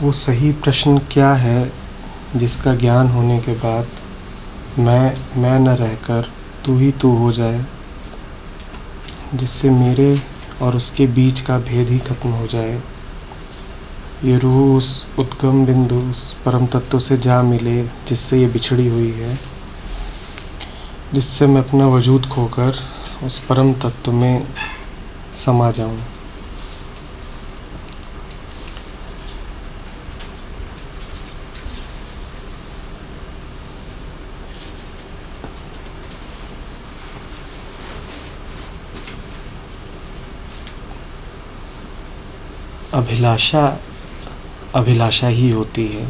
वो सही प्रश्न क्या है जिसका ज्ञान होने के बाद मैं न रहकर तू ही तू हो जाए, जिससे मेरे और उसके बीच का भेद ही खत्म हो जाए। ये रूह उस उद्गम बिंदु, उस परम तत्व से जा मिले जिससे ये बिछड़ी हुई है, जिससे मैं अपना वजूद खोकर उस परम तत्व में समा जाऊं। अभिलाषा अभिलाषा ही होती है।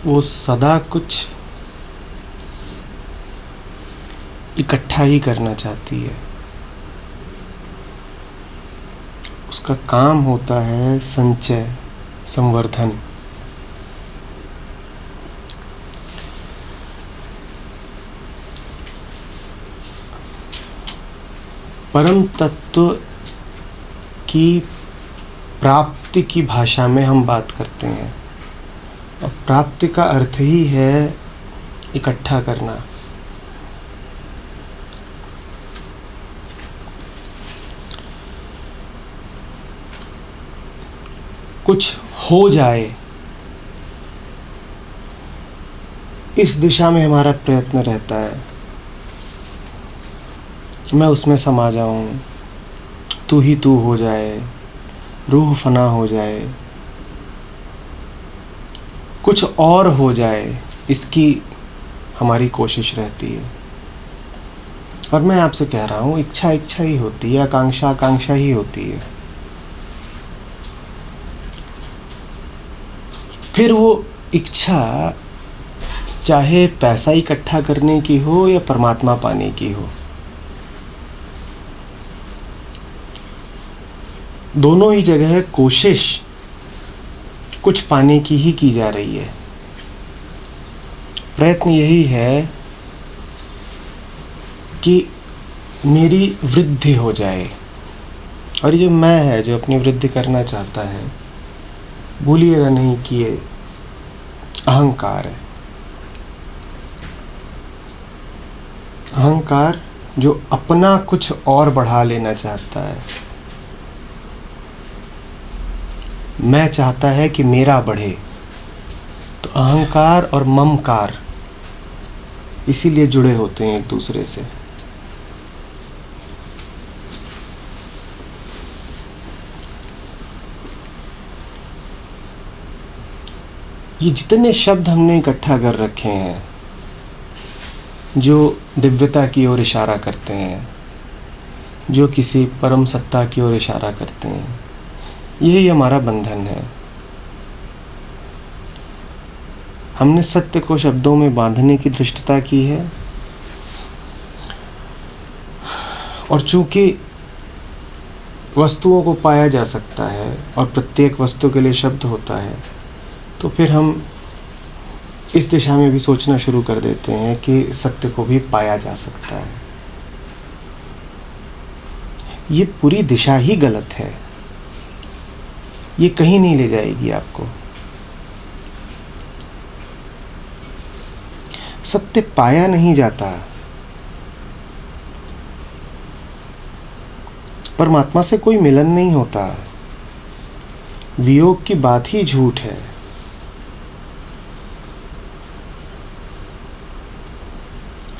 वो सदा कुछ इकट्ठा ही करना चाहती है। उसका काम होता है संचय, संवर्धन। परम तत्व की प्राप्ति की भाषा में हम बात करते हैं, और प्राप्ति का अर्थ ही है इकट्ठा करना। कुछ हो जाए, इस दिशा में हमारा प्रयत्न रहता है। मैं उसमें समा जाऊं, तू ही तू हो जाए, रूह फना हो जाए, कुछ और हो जाए, इसकी हमारी कोशिश रहती है। और मैं आपसे कह रहा हूं, इच्छा इच्छा ही होती है, आकांक्षा आकांक्षा ही होती है। फिर वो इच्छा चाहे पैसा इकट्ठा करने की हो या परमात्मा पाने की हो, दोनों ही जगह कोशिश कुछ पाने की ही की जा रही है। प्रयत्न यही है कि मेरी वृद्धि हो जाए। और ये जो मैं है, जो अपनी वृद्धि करना चाहता है, भूलिएगा नहीं कि ये अहंकार है। अहंकार जो अपना कुछ और बढ़ा लेना चाहता है। मैं चाहता है कि मेरा बढ़े। तो अहंकार और ममकार इसीलिए जुड़े होते हैं एक दूसरे से। ये जितने शब्द हमने इकट्ठा कर रखे हैं जो दिव्यता की ओर इशारा करते हैं, जो किसी परम सत्ता की ओर इशारा करते हैं, यही हमारा बंधन है। हमने सत्य को शब्दों में बांधने की धृष्टता की है, और चूंकि वस्तुओं को पाया जा सकता है और प्रत्येक वस्तु के लिए शब्द होता है, तो फिर हम इस दिशा में भी सोचना शुरू कर देते हैं कि सत्य को भी पाया जा सकता है। ये पूरी दिशा ही गलत है। ये कहीं नहीं ले जाएगी आपको। सत्य पाया नहीं जाता। परमात्मा से कोई मिलन नहीं होता। वियोग की बात ही झूठ है।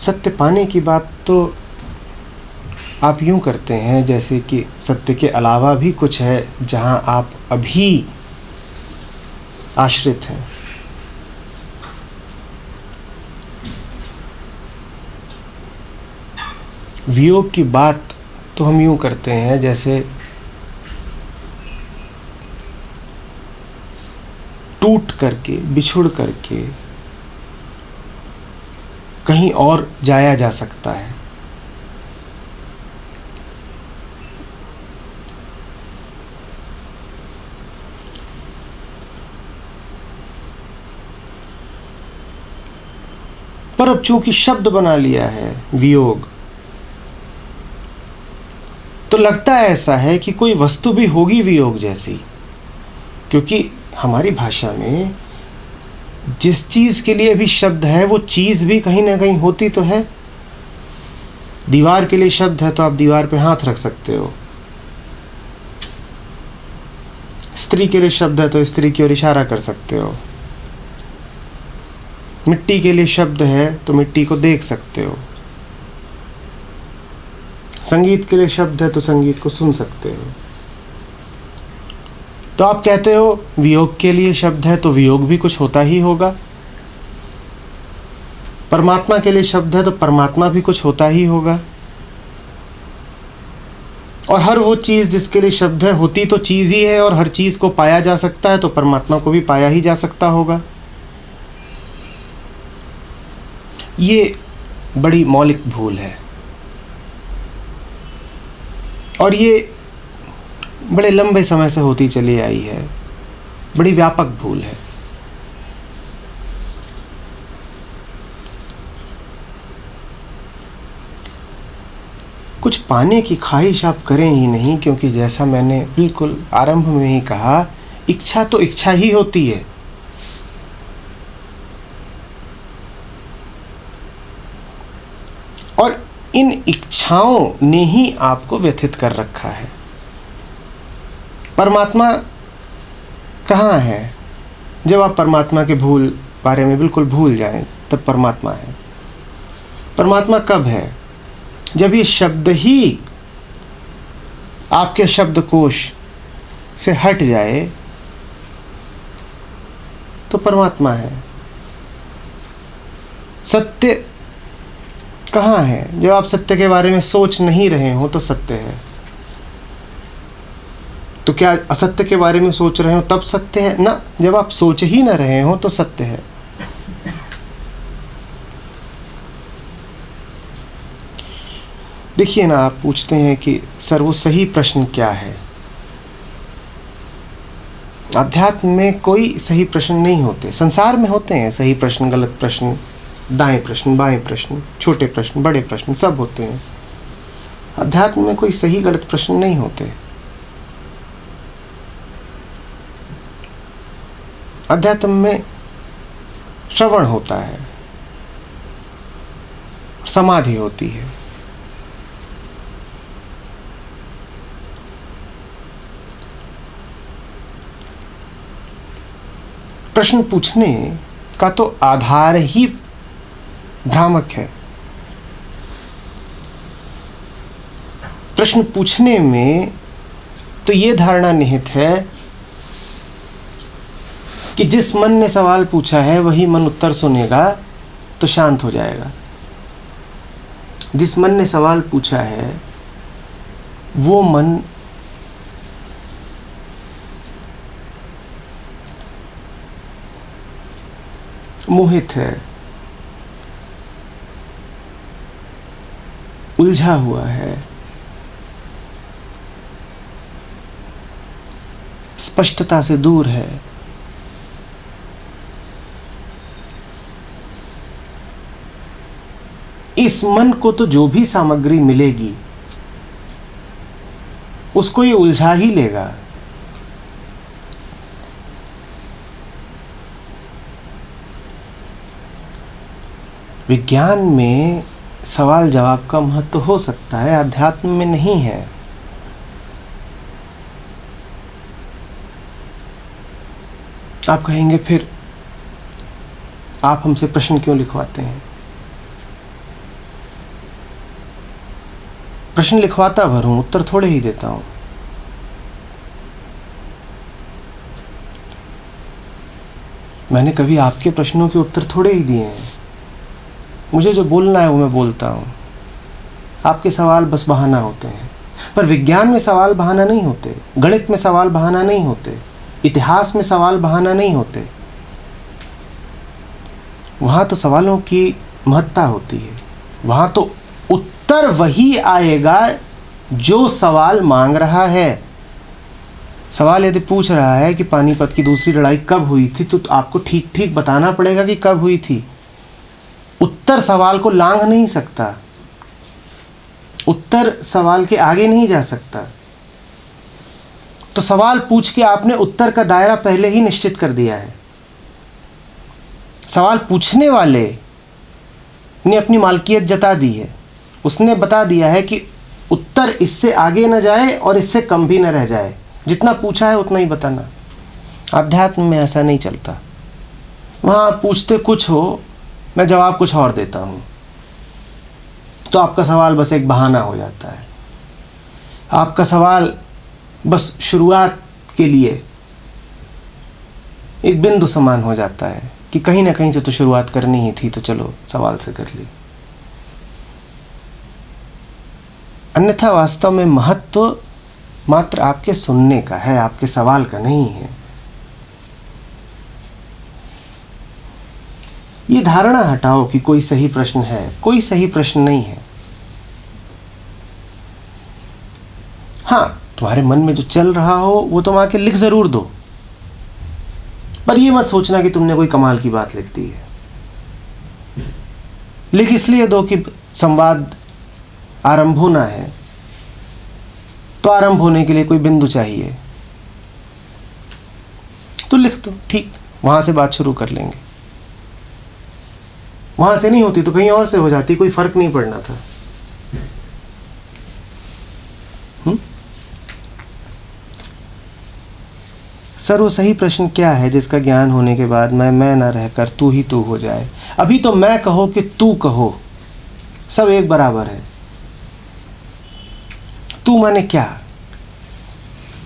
सत्य पाने की बात तो आप यूं करते हैं जैसे कि सत्य के अलावा भी कुछ है जहां आप अभी आश्रित हैं। वियोग की बात तो हम यूं करते हैं जैसे टूट करके, बिछुड़ करके कहीं और जाया जा सकता है। पर अब चूंकि शब्द बना लिया है वियोग, तो लगता है ऐसा है कि कोई वस्तु भी होगी वियोग जैसी, क्योंकि हमारी भाषा में जिस चीज़ के लिए भी शब्द है वो चीज़ भी कहीं ना कहीं होती तो है। दीवार के लिए शब्द है तो आप दीवार पे हाथ रख सकते हो, स्त्री के लिए शब्द है तो स्त्री की ओर इशारा कर सकते हो, मिट्टी के लिए शब्द है तो मिट्टी को देख सकते हो, संगीत के लिए शब्द है तो संगीत को सुन सकते हो। तो आप कहते हो वियोग के लिए शब्द है तो वियोग भी कुछ होता ही होगा, परमात्मा के लिए शब्द है तो परमात्मा भी कुछ होता ही होगा, और हर वो चीज़ जिसके लिए शब्द है होती तो चीज़ ही है, और हर चीज़ को पाया जा सकता है तो परमात्मा को भी पाया ही जा सकता होगा। ये बड़ी मौलिक भूल है, और ये बड़े लंबे समय से होती चली आई है, बड़ी व्यापक भूल है। कुछ पाने की ख्वाहिश आप करें ही नहीं, क्योंकि जैसा मैंने बिल्कुल आरंभ में ही कहा, इच्छा तो इच्छा ही होती है। और इन इच्छाओं ने ही आपको व्यथित कर रखा है। परमात्मा कहाँ है? जब आप परमात्मा के बारे में बिल्कुल भूल जाएं, तब परमात्मा है। परमात्मा कब है? जब ये शब्द ही आपके शब्दकोश से हट जाए तो परमात्मा है। सत्य कहाँ है? जब आप सत्य के बारे में सोच नहीं रहे हो तो सत्य है। तो क्या असत्य के बारे में सोच रहे हो तब सत्य है ना? जब आप सोच ही ना रहे हो तो सत्य है। देखिए ना, आप पूछते हैं कि सर वो सही प्रश्न क्या है? अध्यात्म में कोई सही प्रश्न नहीं होते। संसार में होते हैं सही प्रश्न, गलत प्रश्न, दाएं प्रश्न, बाएं प्रश्न, छोटे प्रश्न, बड़े प्रश्न, सब होते हैं। अध्यात्म में कोई सही गलत प्रश्न नहीं होते। अध्यात्म में श्रवण होता है, समाधि होती है। प्रश्न पूछने का तो आधार ही भ्रामक है। प्रश्न पूछने में तो ये धारणा निहित है कि जिस मन ने सवाल पूछा है वही मन उत्तर सुनेगा तो शांत हो जाएगा। जिस मन ने सवाल पूछा है वो मन मोहित है, उलझा हुआ है, स्पष्टता से दूर है। इस मन को तो जो भी सामग्री मिलेगी उसको ये उलझा ही लेगा। विज्ञान में सवाल जवाब का महत्व हो सकता है, अध्यात्म में नहीं है। आप कहेंगे फिर आप हमसे प्रश्न क्यों लिखवाते हैं? प्रश्न लिखवाता भर हूं, उत्तर थोड़े ही देता हूं। मैंने कभी आपके प्रश्नों के उत्तर थोड़े ही दिए हैं। मुझे जो बोलना है वो मैं बोलता हूँ। आपके सवाल बस बहाना होते हैं। पर विज्ञान में सवाल बहाना नहीं होते, गणित में सवाल बहाना नहीं होते, इतिहास में सवाल बहाना नहीं होते। वहाँ तो सवालों की महत्ता होती है। वहाँ तो उत्तर वही आएगा जो सवाल मांग रहा है। सवाल यदि पूछ रहा है कि पानीपत की दूसरी लड़ाई कब हुई थी, तो आपको ठीक ठीक बताना पड़ेगा कि कब हुई थी। उत्तर सवाल को लांघ नहीं सकता। उत्तर सवाल के आगे नहीं जा सकता। तो सवाल पूछ के आपने उत्तर का दायरा पहले ही निश्चित कर दिया है। सवाल पूछने वाले ने अपनी मालकियत जता दी है। उसने बता दिया है कि उत्तर इससे आगे न जाए और इससे कम भी न रह जाए, जितना पूछा है उतना ही बताना। अध्यात्म में ऐसा नहीं चलता। वहाँ आप पूछते कुछ हो, मैं जवाब कुछ और देता हूँ, तो आपका सवाल बस एक बहाना हो जाता है। आपका सवाल बस शुरुआत के लिए एक बिंदु समान हो जाता है कि कहीं ना कहीं से तो शुरुआत करनी ही थी, तो चलो सवाल से कर ली। अन्यथा वास्तव में महत्व मात्र आपके सुनने का है, आपके सवाल का नहीं है। ये धारणा हटाओ कि कोई सही प्रश्न है। कोई सही प्रश्न नहीं है। हाँ, तुम्हारे मन में जो चल रहा हो वो तुम आके लिख जरूर दो, पर ये मत सोचना कि तुमने कोई कमाल की बात लिख दी है। लिख इसलिए दो कि संवाद आरंभ होना है, तो आरंभ होने के लिए कोई बिंदु चाहिए, तो लिख दो। ठीक, वहां से बात शुरू कर लेंगे। वहां से नहीं होती तो कहीं और से हो जाती, कोई फर्क नहीं पड़ना था। सर, वो सही प्रश्न क्या है जिसका ज्ञान होने के बाद मैं ना रहकर तू ही तू हो जाए? अभी तो मैं कहो कि तू कहो, सब एक बराबर है। तू माने क्या?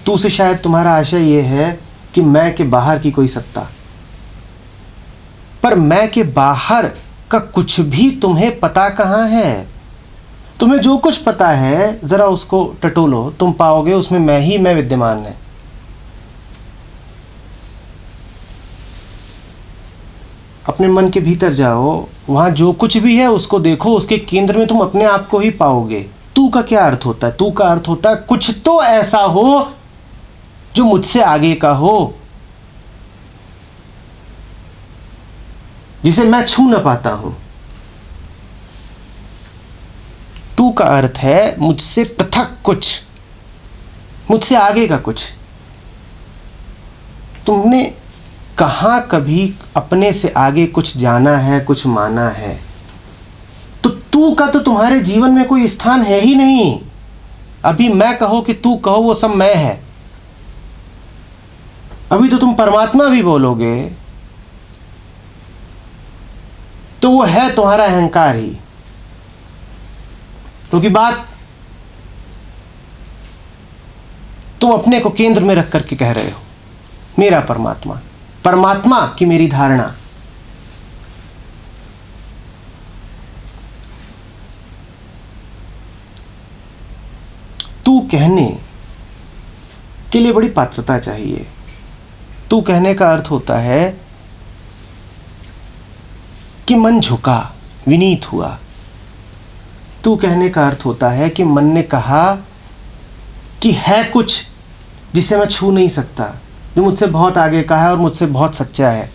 तू से शायद तुम्हारा आशय ये है कि मैं के बाहर की कोई सत्ता, पर मैं के बाहर का कुछ भी तुम्हें पता कहाँ है? तुम्हें जो कुछ पता है जरा उसको टटोलो, तुम पाओगे उसमें मैं विद्यमान है। अपने मन के भीतर जाओ, वहां जो कुछ भी है उसको देखो, उसके केंद्र में तुम अपने आप को ही पाओगे। तू का क्या अर्थ होता है? तू का अर्थ होता है कुछ तो ऐसा हो जो मुझसे आगे का हो, जिसे मैं छू ना पाता हूं। तू का अर्थ है मुझसे पृथक कुछ, मुझसे आगे का कुछ। तुमने कहां कभी अपने से आगे कुछ जाना है, कुछ माना है? तो तू का तो तुम्हारे जीवन में कोई स्थान है ही नहीं। अभी मैं कहो कि तू कहो, वो सब मैं है। अभी तो तुम परमात्मा भी बोलोगे तो वो है तुम्हारा अहंकार ही, क्योंकि बात तुम अपने को केंद्र में रख करके कह रहे हो, मेरा परमात्मा, परमात्मा की मेरी धारणा। तू कहने के लिए बड़ी पात्रता चाहिए। तू कहने का अर्थ होता है कि मन झुका, विनीत हुआ। तू कहने का अर्थ होता है कि मन ने कहा कि है कुछ जिसे मैं छू नहीं सकता, जो मुझसे बहुत आगे का है और मुझसे बहुत सच्चा है।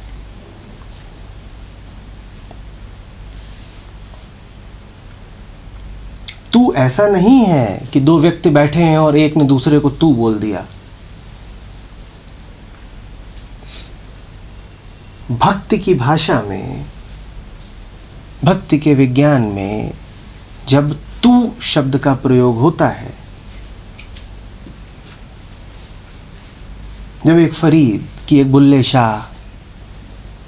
तू ऐसा नहीं है कि दो व्यक्ति बैठे हैं और एक ने दूसरे को तू बोल दिया। भक्ति की भाषा में, भक्ति के विज्ञान में जब तू शब्द का प्रयोग होता है, जब एक फरीद की एक बुल्ले शाह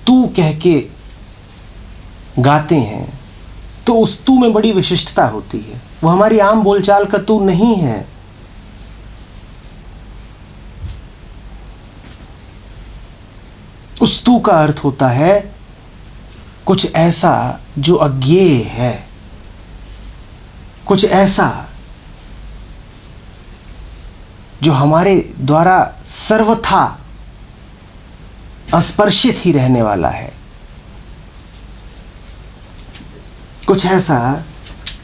तू कह के गाते हैं, तो उस तू में बड़ी विशिष्टता होती है। वो हमारी आम बोलचाल का तू नहीं है। उस तू का अर्थ होता है कुछ ऐसा जो अज्ञेय है, कुछ ऐसा जो हमारे द्वारा सर्वथा अस्पर्शित ही रहने वाला है, कुछ ऐसा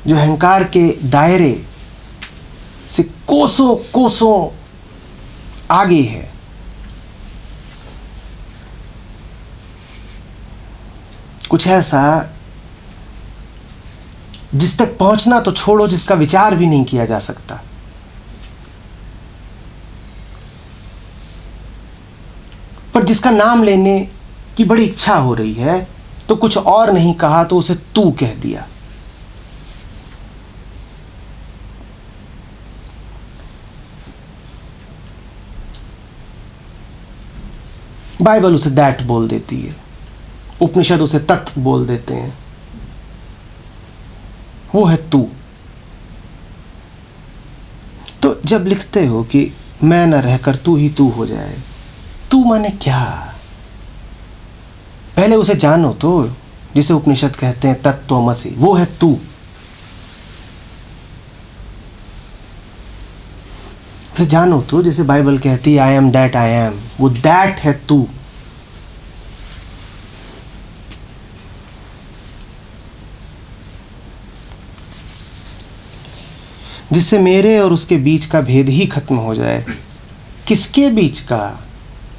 जो अहंकार के दायरे से कोसों कोसों आगे है। कुछ ऐसा जिस तक पहुंचना तो छोड़ो, जिसका विचार भी नहीं किया जा सकता। पर जिसका नाम लेने की बड़ी इच्छा हो रही है, तो कुछ और नहीं कहा तो उसे तू कह दिया। बाइबल उसे दैट बोल देती है, उपनिषद उसे तत् बोल देते हैं। वो है तू। तो जब लिखते हो कि मैं न रहकर तू ही तू हो जाए, तू माने क्या? पहले उसे जानो तो, जिसे उपनिषद कहते हैं तत्त्वमसि, वो है तू। उसे जानो तो, जिसे बाइबल कहती है I am that I am, वो दैट है तू। जिससे मेरे और उसके बीच का भेद ही खत्म हो जाए। किसके बीच का?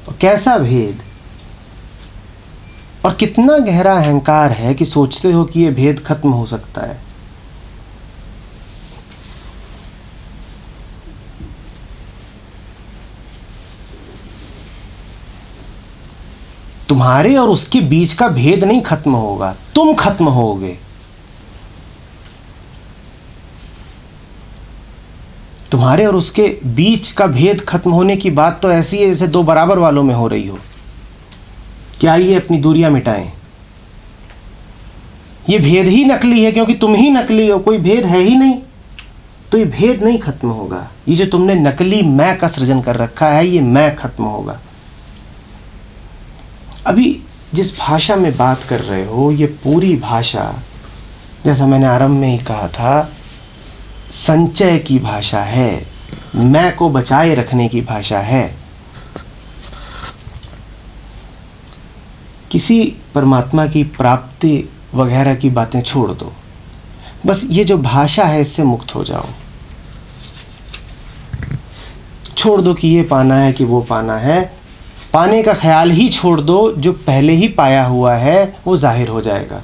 और कैसा भेद? और कितना गहरा अहंकार है कि सोचते हो कि यह भेद खत्म हो सकता है। तुम्हारे और उसके बीच का भेद नहीं खत्म होगा, तुम खत्म होगे। तुम्हारे और उसके बीच का भेद खत्म होने की बात तो ऐसी है जैसे दो बराबर वालों में हो रही हो कि आइए अपनी दूरियां मिटाएं। ये भेद ही नकली है क्योंकि तुम ही नकली हो, कोई भेद है ही नहीं, तो ये भेद नहीं खत्म होगा। ये जो तुमने नकली मैं का सृजन कर रखा है, ये मैं खत्म होगा। अभी जिस भाषा में बात कर रहे हो, ये पूरी भाषा, जैसा मैंने आरंभ में ही कहा था, संचय की भाषा है, मैं को बचाए रखने की भाषा है। किसी परमात्मा की प्राप्ति वगैरह की बातें छोड़ दो, बस ये जो भाषा है इससे मुक्त हो जाओ। छोड़ दो कि ये पाना है कि वो पाना है, पाने का ख्याल ही छोड़ दो। जो पहले ही पाया हुआ है वो जाहिर हो जाएगा।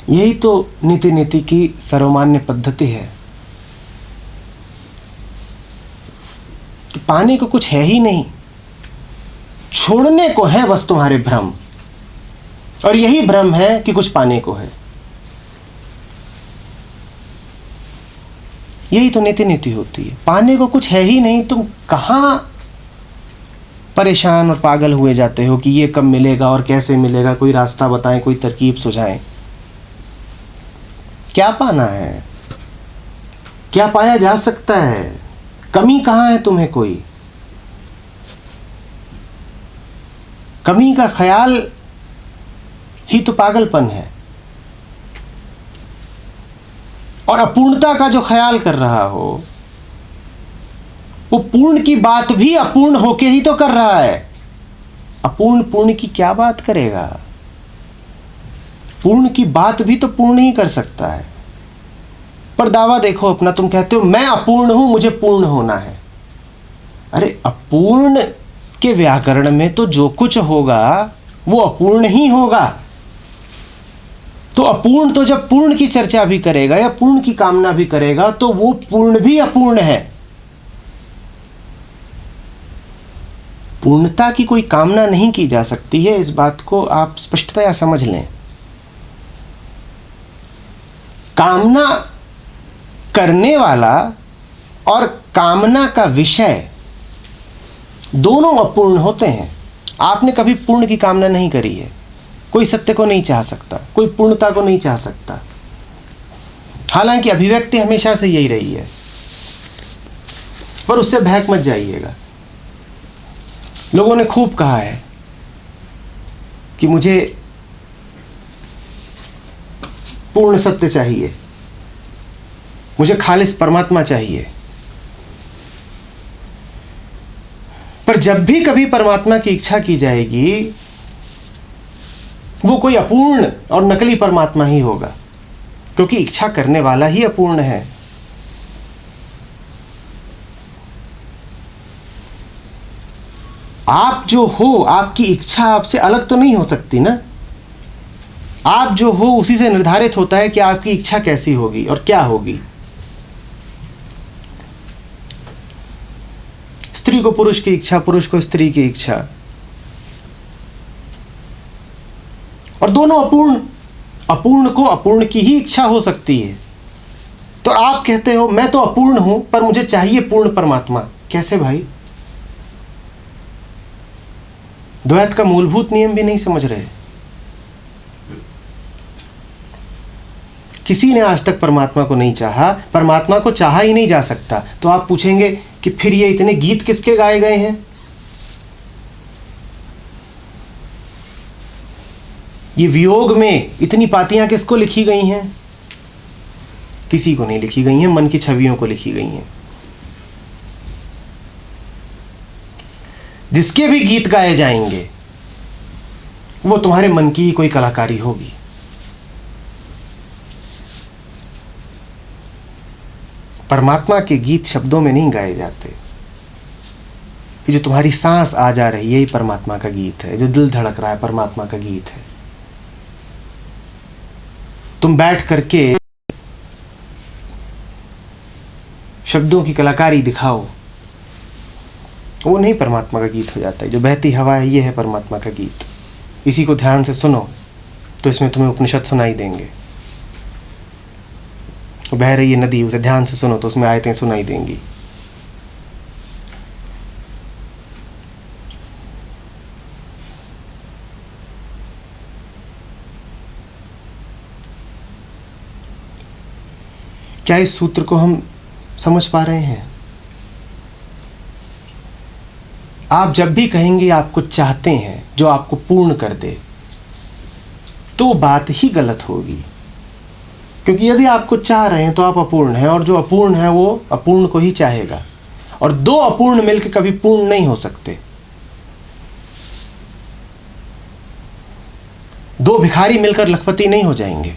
यही तो नीति नीति की सर्वमान्य पद्धति है कि पाने को कुछ है ही नहीं, छोड़ने को है बस तुम्हारे भ्रम, और यही भ्रम है कि कुछ पाने को है। यही तो नीति नीति होती है। पाने को कुछ है ही नहीं, तुम कहां परेशान और पागल हुए जाते हो कि ये कब मिलेगा और कैसे मिलेगा, कोई रास्ता बताएं, कोई तरकीब सुझाएं। क्या पाना है? क्या पाया जा सकता है? कमी कहां है तुम्हें? कोई कमी का ख्याल ही तो पागलपन है। और अपूर्णता का जो ख्याल कर रहा हो, वो पूर्ण की बात भी अपूर्ण होके ही तो कर रहा है। अपूर्ण पूर्ण की क्या बात करेगा? पूर्ण की बात भी तो पूर्ण ही कर सकता है। पर दावा देखो अपना, तुम कहते हो मैं अपूर्ण हूं, मुझे पूर्ण होना है। अरे अपूर्ण के व्याकरण में तो जो कुछ होगा वो अपूर्ण ही होगा। तो अपूर्ण तो जब पूर्ण की चर्चा भी करेगा या पूर्ण की कामना भी करेगा तो वो पूर्ण भी अपूर्ण है। पूर्णता की कोई कामना नहीं की जा सकती है, इस बात को आप स्पष्टतया समझ लें। कामना करने वाला और कामना का विषय दोनों अपूर्ण होते हैं। आपने कभी पूर्ण की कामना नहीं करी है। कोई सत्य को नहीं चाह सकता, कोई पूर्णता को नहीं चाह सकता, हालांकि अभिव्यक्ति हमेशा से यही रही है। पर उससे बहक मत जाइएगा। लोगों ने खूब कहा है कि मुझे पूर्ण सत्य चाहिए, मुझे खालिस परमात्मा चाहिए। पर जब भी कभी परमात्मा की इच्छा की जाएगी, वो कोई अपूर्ण और नकली परमात्मा ही होगा, क्योंकि इच्छा करने वाला ही अपूर्ण है। आप जो हो, आपकी इच्छा आपसे अलग तो नहीं हो सकती ना। आप जो हो उसी से निर्धारित होता है कि आपकी इच्छा कैसी होगी और क्या होगी। स्त्री को पुरुष की इच्छा, पुरुष को स्त्री की इच्छा, और दोनों अपूर्ण। अपूर्ण को अपूर्ण की ही इच्छा हो सकती है। तो आप कहते हो मैं तो अपूर्ण हूं पर मुझे चाहिए पूर्ण परमात्मा। कैसे भाई? द्वैत का मूलभूत नियम भी नहीं समझ रहे। किसी ने आज तक परमात्मा को नहीं चाहा, परमात्मा को चाहा ही नहीं जा सकता। तो आप पूछेंगे कि फिर ये इतने गीत किसके गाए गए हैं? ये वियोग में इतनी पातियां किसको लिखी गई हैं? किसी को नहीं लिखी गई हैं, मन की छवियों को लिखी गई हैं। जिसके भी गीत गाए जाएंगे वो तुम्हारे मन की ही कोई कलाकारी होगी। परमात्मा के गीत शब्दों में नहीं गाए जाते। ये जो तुम्हारी सांस आ जा रही है, ये परमात्मा का गीत है। जो दिल धड़क रहा है, परमात्मा का गीत है। तुम बैठ करके शब्दों की कलाकारी दिखाओ, वो नहीं परमात्मा का गीत हो जाता है। जो बहती हवा है, ये है परमात्मा का गीत। इसी को ध्यान से सुनो तो इसमें तुम्हें उपनिषद सुनाई देंगे। बह रही है नदी, उसे ध्यान से सुनो तो उसमें आयतें सुनाई देंगी। क्या इस सूत्र को हम समझ पा रहे हैं? आप जब भी कहेंगे आपको चाहते हैं जो आपको पूर्ण कर दे, तो बात ही गलत होगी। क्योंकि यदि आपको चाह रहे हैं तो आप अपूर्ण हैं, और जो अपूर्ण है वो अपूर्ण को ही चाहेगा। और दो अपूर्ण मिलकर कभी पूर्ण नहीं हो सकते। दो भिखारी मिलकर लखपति नहीं हो जाएंगे।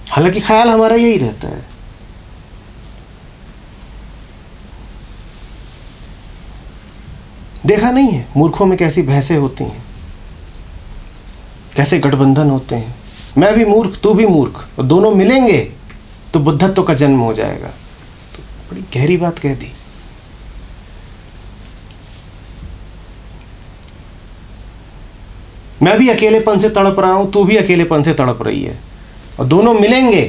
हालांकि ख्याल हमारा यही रहता है। देखा नहीं है मूर्खों में कैसी बहसें होती हैं, कैसे गठबंधन होते हैं। मैं भी मूर्ख, तू भी मूर्ख, और दोनों मिलेंगे तो बुद्धत्व का जन्म हो जाएगा। तो बड़ी गहरी बात कह दी। मैं भी अकेलेपन से तड़प रहा हूं, तू भी अकेलेपन से तड़प रही है, और दोनों मिलेंगे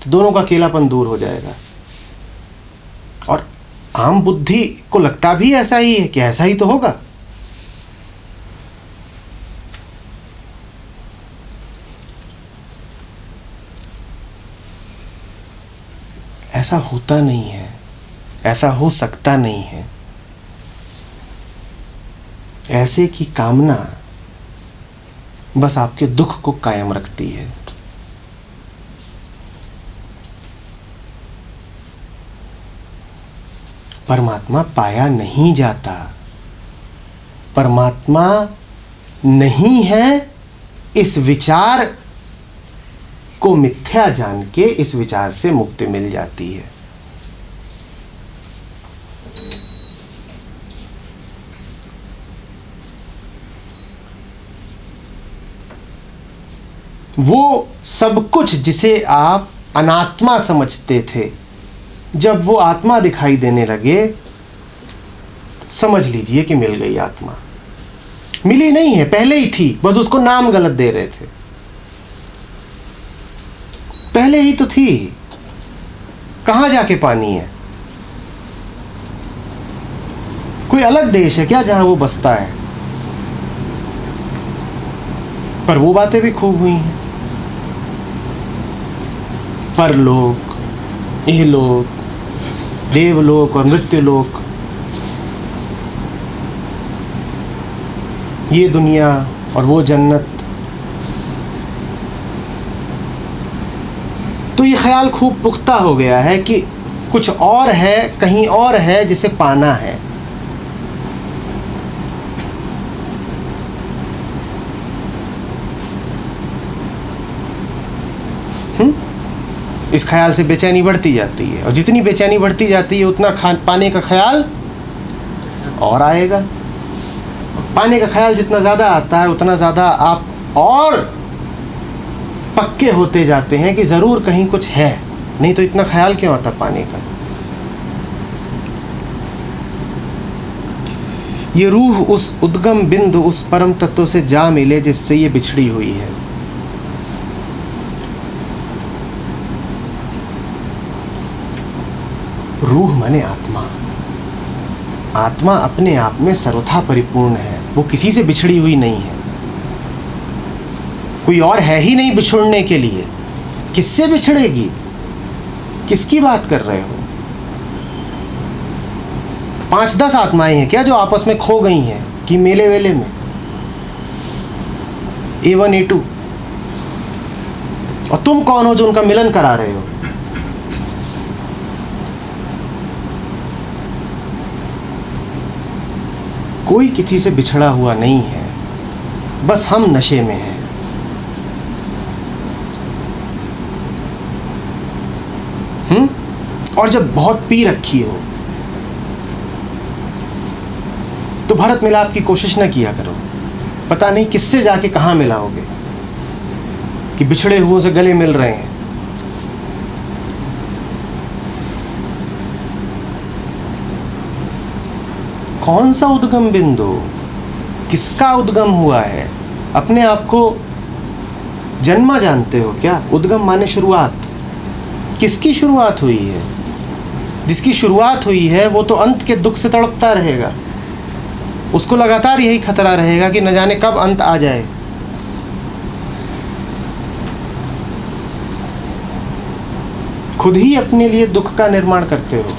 तो दोनों का अकेलापन दूर हो जाएगा। और आम बुद्धि को लगता भी ऐसा ही है कि ऐसा ही तो होगा। ऐसा होता नहीं है, ऐसा हो सकता नहीं है। ऐसे की कामना बस आपके दुख को कायम रखती है। परमात्मा पाया नहीं जाता। परमात्मा नहीं है, इस विचार को मिथ्या जान के इस विचार से मुक्ति मिल जाती है। वो सब कुछ जिसे आप अनात्मा समझते थे, जब वो आत्मा दिखाई देने लगे, समझ लीजिए कि मिल गई आत्मा। मिली नहीं है, पहले ही थी, बस उसको नाम गलत दे रहे थे। पहले ही तो थी। कहां जाके पानी है? कोई अलग देश है क्या जहां वो बसता है? पर वो बातें भी खूब हुई हैं। परलोक, इहलोक, देवलोक और मृत्युलोक, ये दुनिया और वो जन्नत। तो ये ख्याल खूब पुख्ता हो गया है कि कुछ और है, कहीं और है जिसे पाना है। इस ख्याल से बेचैनी बढ़ती जाती है, और जितनी बेचैनी बढ़ती जाती है उतना पाने का ख्याल और आएगा। पाने का ख्याल जितना ज़्यादा आता है उतना ज़्यादा आप और पक्के होते जाते हैं कि ज़रूर कहीं कुछ है, नहीं तो इतना ख्याल क्यों आता पाने का। ये रूह उस उद्गम बिंदु, उस परम तत्व से जा मिले जिससे ये बिछड़ी हुई है। रूह माने आत्मा। आत्मा अपने आप में सर्वथा परिपूर्ण है, वो किसी से बिछड़ी हुई नहीं है। कोई और है ही नहीं बिछुड़ने के लिए। किससे बिछड़ेगी? किसकी बात कर रहे हो? 5-10 आत्माएं हैं क्या जो आपस में खो गई हैं कि मेले वेले में? A1 A2। और तुम कौन हो जो उनका मिलन करा रहे हो? कोई किसी से बिछड़ा हुआ नहीं है, बस हम नशे में हैं। और जब बहुत पी रखी हो तो भरत मिलाप की कोशिश न किया करो। पता नहीं किससे जाके कहां मिलाओगे कि बिछड़े हुओं से गले मिल रहे हैं। कौन सा उद्गम बिंदु? किसका उद्गम हुआ है? अपने आप को जन्मा जानते हो क्या? उद्गम माने शुरुआत। किसकी शुरुआत हुई है? जिसकी शुरुआत हुई है वो तो अंत के दुख से तड़पता रहेगा। उसको लगातार यही खतरा रहेगा कि न जाने कब अंत आ जाए। खुद ही अपने लिए दुख का निर्माण करते हो।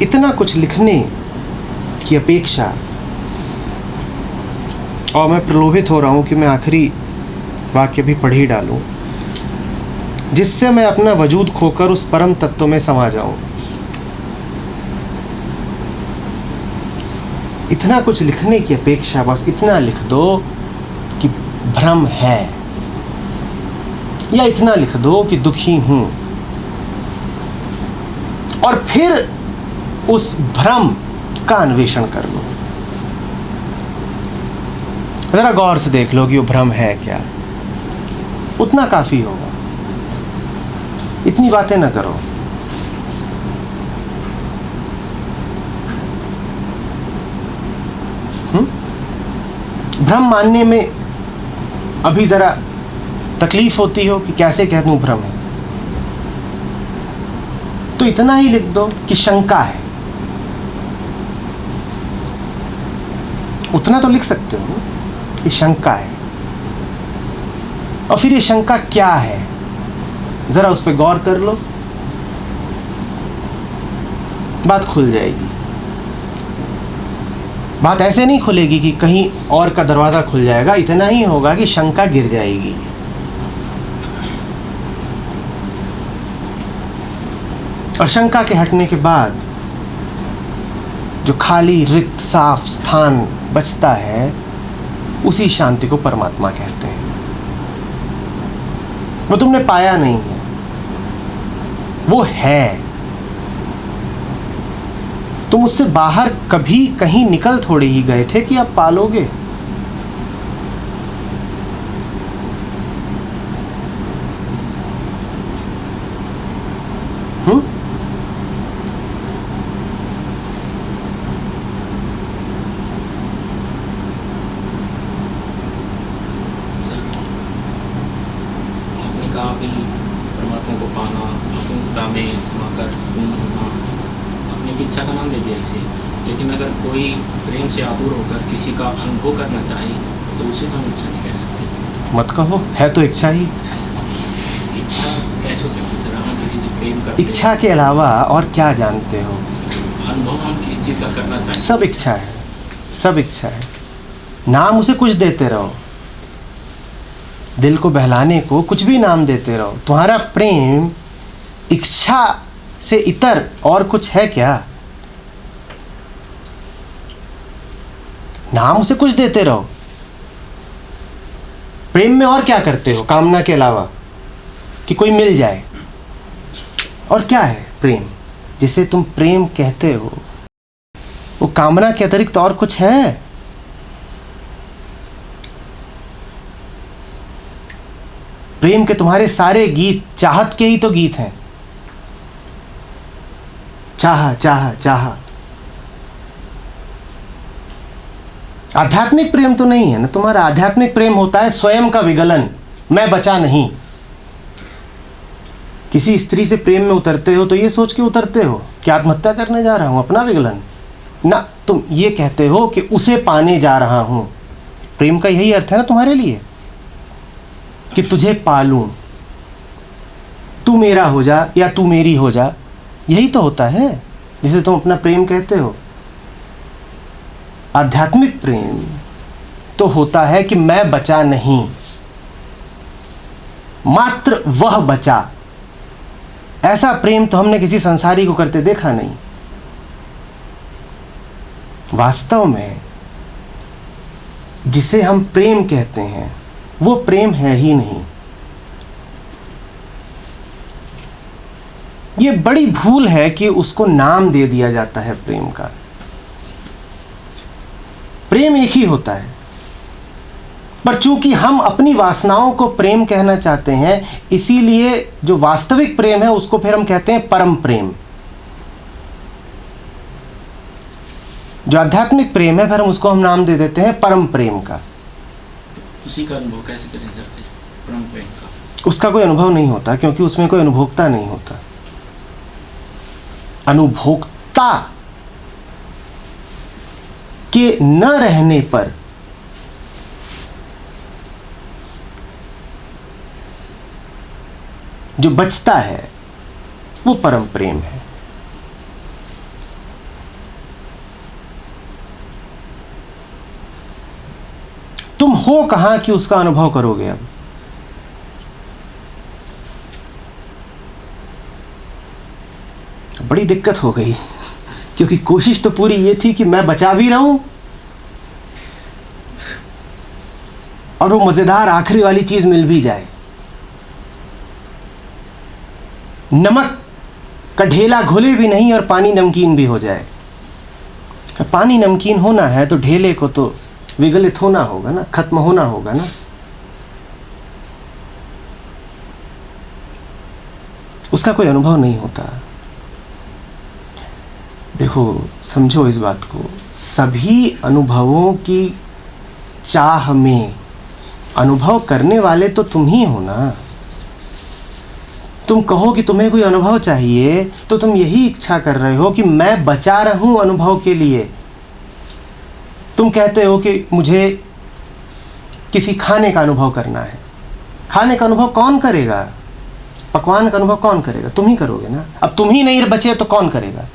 इतना कुछ लिखने की अपेक्षा, और मैं प्रलोभित हो रहा हूं कि मैं आखिरी वाक्य भी पढ़ ही डालूं, जिससे मैं अपना वजूद खोकर उस परम तत्व में समा जाऊं। इतना कुछ लिखने की अपेक्षा बस इतना लिख दो कि भ्रम है, या इतना लिख दो कि दुखी हूं, और फिर उस भ्रम का अन्वेषण कर लो। जरा गौर से देख लो कि वो भ्रम है क्या। उतना काफी होगा। इतनी बातें ना करो। भ्रम मानने में अभी जरा तकलीफ होती हो कि कैसे कह दूं भ्रम है, तो इतना ही लिख दो कि शंका है। उतना तो लिख सकते हो कि शंका है, और फिर ये शंका क्या है जरा उस पर गौर कर लो, बात खुल जाएगी। बात ऐसे नहीं खुलेगी कि कहीं और का दरवाजा खुल जाएगा, इतना ही होगा कि शंका गिर जाएगी। और शंका के हटने के बाद जो खाली रिक्त साफ स्थान बचता है, उसी शांति को परमात्मा कहते हैं। वो तुमने पाया नहीं है, वो है। तुम उससे बाहर कभी कहीं निकल थोड़े ही गए थे कि आप पालोगे। परमात्मा को पाना, आत्मिकता में समाकर पूर्ण होना, अपनी इच्छा का नाम दे दिया इसे। लेकिन अगर कोई प्रेम से आतुर होकर किसी का अनुभव करना चाहे तो उसे तो हम इच्छा नहीं कह सकते। मत कहो, है तो इच्छा ही। इच्छा कैसे हो सकती सर? हम किसी से प्रेम करते, इच्छा के अलावा और क्या जानते हो? अनुभव हम किसी चीज़ का करना चाहें, सब इच्छा है, सब इच्छा है। नाम उसे कुछ देते रहो, दिल को बहलाने को कुछ भी नाम देते रहो। तुम्हारा प्रेम इच्छा से इतर और कुछ है क्या? नाम उसे कुछ देते रहो, प्रेम में और क्या करते हो कामना के अलावा, कि कोई मिल जाए? और क्या है प्रेम जिसे तुम प्रेम कहते हो? वो कामना के अतिरिक्त और कुछ है? प्रेम के तुम्हारे सारे गीत चाहत के ही तो गीत हैं। चाह चाह चाह। आध्यात्मिक प्रेम तो नहीं है ना तुम्हारा। आध्यात्मिक प्रेम होता है स्वयं का विगलन, मैं बचा नहीं। किसी स्त्री से प्रेम में उतरते हो तो ये सोच के उतरते हो कि आत्महत्या करने जा रहा हूं, अपना विगलन ना, तुम ये कहते हो कि उसे पाने जा रहा हूं। प्रेम का यही अर्थ है ना तुम्हारे लिए, कि तुझे पालूं, तू मेरा हो जा या तू मेरी हो जा, यही तो होता है जिसे तुम अपना प्रेम कहते हो। आध्यात्मिक प्रेम तो होता है कि मैं बचा नहीं, मात्र वह बचा। ऐसा प्रेम तो हमने किसी संसारी को करते देखा नहीं। वास्तव में जिसे हम प्रेम कहते हैं वो प्रेम है ही नहीं। ये बड़ी भूल है कि उसको नाम दे दिया जाता है प्रेम का। प्रेम एक ही होता है, पर चूंकि हम अपनी वासनाओं को प्रेम कहना चाहते हैं, इसीलिए जो वास्तविक प्रेम है उसको फिर हम कहते हैं परम प्रेम। जो आध्यात्मिक प्रेम है फिर हम उसको नाम दे देते हैं परम प्रेम का। उसी का अनुभव कैसे करें सर परम प्रेम का? उसका कोई अनुभव नहीं होता, क्योंकि उसमें कोई अनुभोक्ता नहीं होता। अनुभोक्ता के न रहने पर जो बचता है वो परम प्रेम है। तुम हो कहां कि उसका अनुभव करोगे? अब बड़ी दिक्कत हो गई, क्योंकि कोशिश तो पूरी ये थी कि मैं बचा भी रहूं और वो मजेदार आखिरी वाली चीज मिल भी जाए। नमक का ढेला घुले भी नहीं और पानी नमकीन भी हो जाए। पानी नमकीन होना है तो ढेले को तो विगलित होना होगा ना, खत्म होना होगा ना। उसका कोई अनुभव नहीं होता। देखो, समझो इस बात को, सभी अनुभवों की चाह में अनुभव करने वाले तो तुम ही हो ना। तुम कहो कि तुम्हें कोई अनुभव चाहिए तो तुम यही इच्छा कर रहे हो कि मैं बचा रहूं अनुभव के लिए। तुम कहते हो कि मुझे किसी खाने का अनुभव करना है। खाने का अनुभव कौन करेगा? पकवान का अनुभव कौन करेगा? तुम ही करोगे ना। अब तुम ही नहीं बचे तो कौन करेगा?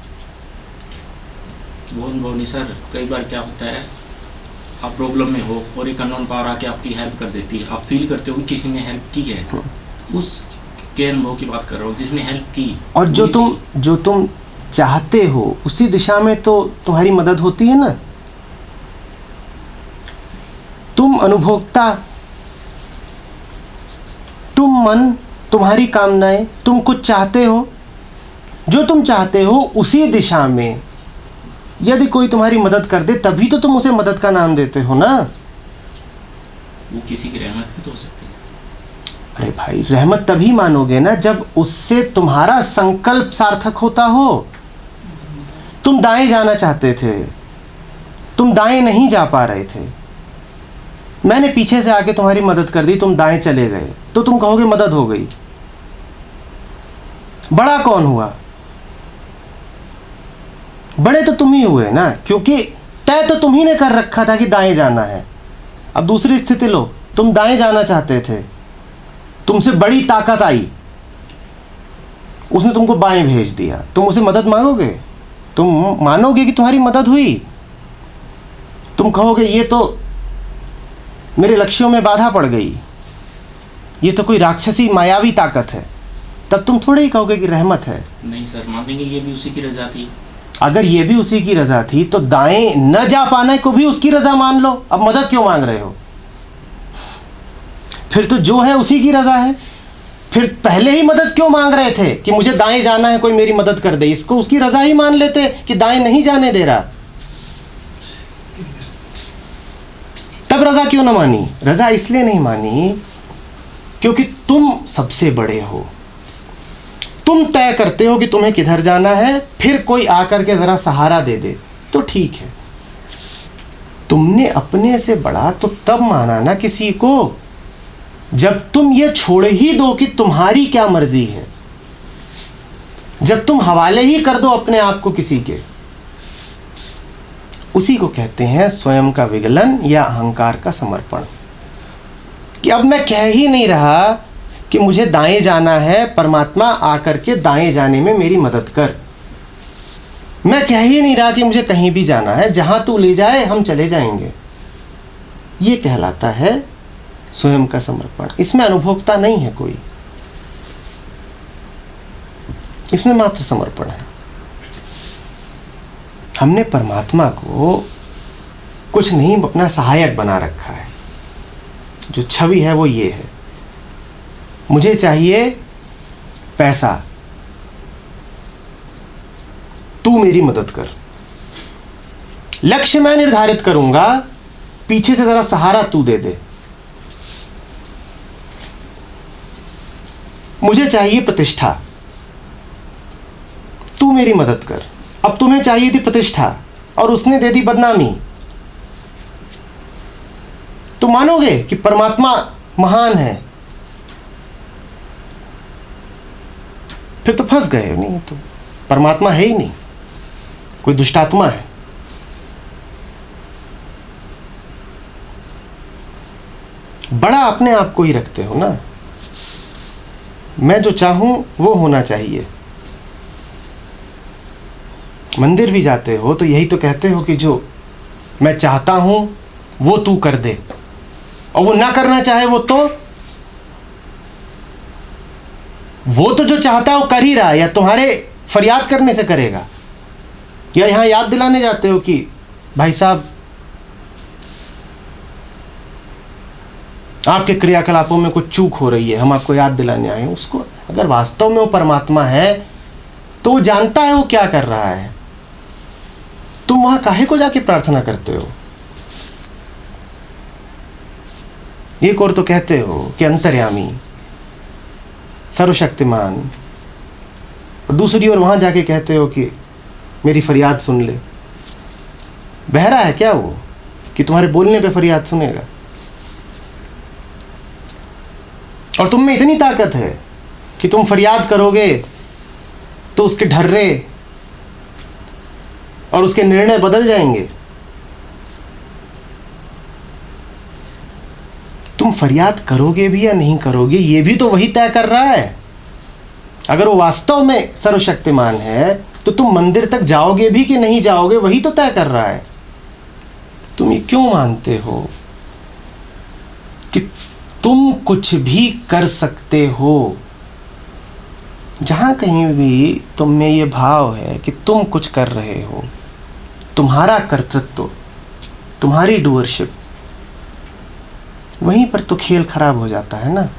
वो अनुभव नहीं सर। कई बार क्या होता है, आप प्रॉब्लम में हो और एक अननोन पावर आके आपकी हेल्प कर देती है। आप फील करते हो कि किसी ने हेल्प की है। उस के अनुभव की बात कर रहा हूँ जिसने हेल्प की। और जो तुम चाहते हो उसी दिशा में तो तुम्हारी मदद होती है ना। तुम अनुभोक्ता, तुम मन, तुम्हारी कामनाएं, तुम कुछ चाहते हो, जो तुम चाहते हो उसी दिशा में यदि कोई तुम्हारी मदद कर दे तभी तो तुम उसे मदद का नाम देते हो ना। वो किसी की रहमत भी तो हो सकती है। अरे भाई, रहमत तभी मानोगे ना जब उससे तुम्हारा संकल्प सार्थक होता हो। तुम दाएं जाना चाहते थे, तुम दाएं नहीं जा पा रहे थे, मैंने पीछे से आके तुम्हारी मदद कर दी, तुम दाएं चले गए, तो तुम कहोगे मदद हो गई। बड़ा कौन हुआ? बड़े तो तुम ही हुए ना, क्योंकि तय तो तुम ही ने कर रखा था कि दाएं जाना है। अब दूसरी स्थिति लो, तुम दाएं जाना चाहते थे, तुमसे बड़ी ताकत आई, उसने तुमको बाएं भेज दिया, तुम उसे मदद मांगोगे? तुम मानोगे कि तुम्हारी मदद हुई? तुम कहोगे ये तो मेरे लक्ष्यों में बाधा पड़ गई, ये तो कोई राक्षसी मायावी ताकत है। तब तुम थोड़े ही कहोगे कि रहमत है। नहीं सर, मानेंगे ये भी उसी की रजा थी। अगर ये भी उसी की रजा थी तो दाएं न जा पाने को भी उसकी रजा मान लो। अब मदद क्यों मांग रहे हो? फिर तो जो है उसी की रजा है। फिर पहले ही मदद क्यों मांग रहे थे कि मुझे दाएं जाना है, कोई मेरी मदद कर दे? इसको उसकी रजा ही मान लेते कि दाएं नहीं जाने दे रहा, तब रजा क्यों ना मानी? रजा इसलिए नहीं मानी क्योंकि तुम सबसे बड़े हो, तुम तय करते हो कि तुम्हें किधर जाना है, फिर कोई आकर के जरा सहारा दे दे तो ठीक है। तुमने अपने से बड़ा तो तब माना ना किसी को जब तुम ये छोड़ ही दो कि तुम्हारी क्या मर्जी है, जब तुम हवाले ही कर दो अपने आप को किसी के। उसी को कहते हैं स्वयं का विगलन या अहंकार का समर्पण, कि अब मैं कह ही नहीं रहा कि मुझे दाएं जाना है, परमात्मा आकर के दाएं जाने में मेरी मदद कर। मैं कह ही नहीं रहा कि मुझे कहीं भी जाना है, जहां तू ले जाए हम चले जाएंगे। ये कहलाता है स्वयं का समर्पण। इसमें अनुभोक्ता नहीं है कोई, इसमें मात्र समर्पण है। हमने परमात्मा को कुछ नहीं अपना सहायक बना रखा है। जो छवि है वो ये है, मुझे चाहिए पैसा, तू मेरी मदद कर। लक्ष्य मैं निर्धारित करूंगा, पीछे से जरा सहारा तू दे दे। मुझे चाहिए प्रतिष्ठा, तू मेरी मदद कर। अब तुम्हें चाहिए थी प्रतिष्ठा और उसने दे दी बदनामी, तो मानोगे कि परमात्मा महान है? फिर तो फंस गए। नहीं, तो परमात्मा है ही नहीं, कोई दुष्टात्मा है। बड़ा अपने आप को ही रखते हो ना। मैं जो चाहूं वो होना चाहिए। मंदिर भी जाते हो तो यही तो कहते हो कि जो मैं चाहता हूं वो तू कर दे, और वो ना करना चाहे वो तो जो चाहता है वो कर ही रहा है, या तुम्हारे फरियाद करने से करेगा, या यहां याद दिलाने जाते हो कि भाई साहब आपके क्रियाकलापों में कुछ चूक हो रही है, हम आपको याद दिलाने आए हैं। उसको अगर वास्तव में वो परमात्मा है तो वो जानता है वो क्या कर रहा है। तुम वहां काहे को जाके प्रार्थना करते हो? एक और तो कहते हो कि अंतर्यामी, सर्वशक्तिमान, और दूसरी ओर वहां जाके कहते हो कि मेरी फरियाद सुन ले। बहरा है क्या वो कि तुम्हारे बोलने पे फरियाद सुनेगा? और तुम में इतनी ताकत है कि तुम फरियाद करोगे तो उसके ढर्रे और उसके निर्णय बदल जाएंगे। तुम फरियाद करोगे भी या नहीं करोगे ये भी तो वही तय कर रहा है। अगर वो वास्तव में सर्वशक्तिमान है तो तुम मंदिर तक जाओगे भी कि नहीं जाओगे वही तो तय कर रहा है। तुम ये क्यों मानते हो कि तुम कुछ भी कर सकते हो? जहां कहीं भी तुम में ये भाव है कि तुम कुछ कर रहे हो, तुम्हारा कर्तृत्व, तुम्हारी डूअरशिप, वहीं पर तो खेल खराब हो जाता है ना।